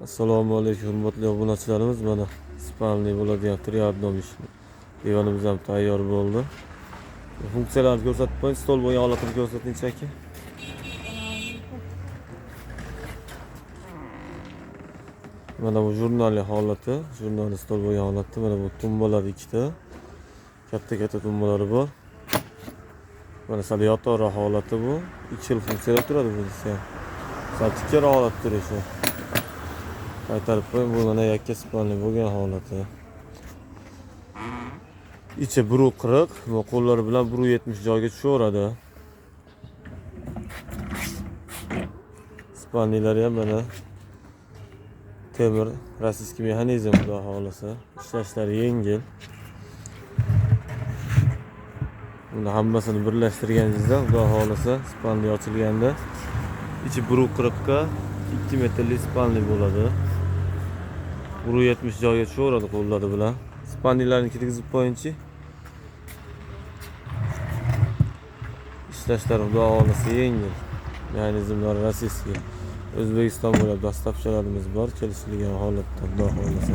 Assalomu alaykum hurmatli obunachilarimiz. Mana spalni bo'ladigan triadnom ishni divanimiz ham tayyor bo'ldi. Funksiyalarni ko'rsatib qo'ying, stol bo'yi holatini ko'rsating aka. Mana bu jurnali holati, jurnali stol bo'yi holati. Mana bu tumbalar ikkita. Katta tumbalari bor. Mana sal yotoqroq holati bu. 2 yil funksiyada turadi bu desa. Sal tikkaroq holat turishi. Qaytarib qo'ying, bu mana yakka spalni bo'lgan holati. Ichi 1.40, bu qo'llari bilan 1.70 joyga tushaveradi. Spalnilari ham mana temir, rossiyskiy mexanizm xudo xolasa. Ishlashlari yengil. Buni hammasini birlashtirganingizda xudo xolasa spalni ochilganda ichi 1.40 ga 2 metrli spalni bo'ladi. 1.70 joyga tushaveradi qo'llari bilan. Spalnilarni kirgizib qo'yingchi. Ishlashlari xudo xolasa yengil. Mexanizmlari rossiyskiy. O'zbekiston bo'ylab dastlabchilarimiz bor, kelishilgan holatda xudo xolasa.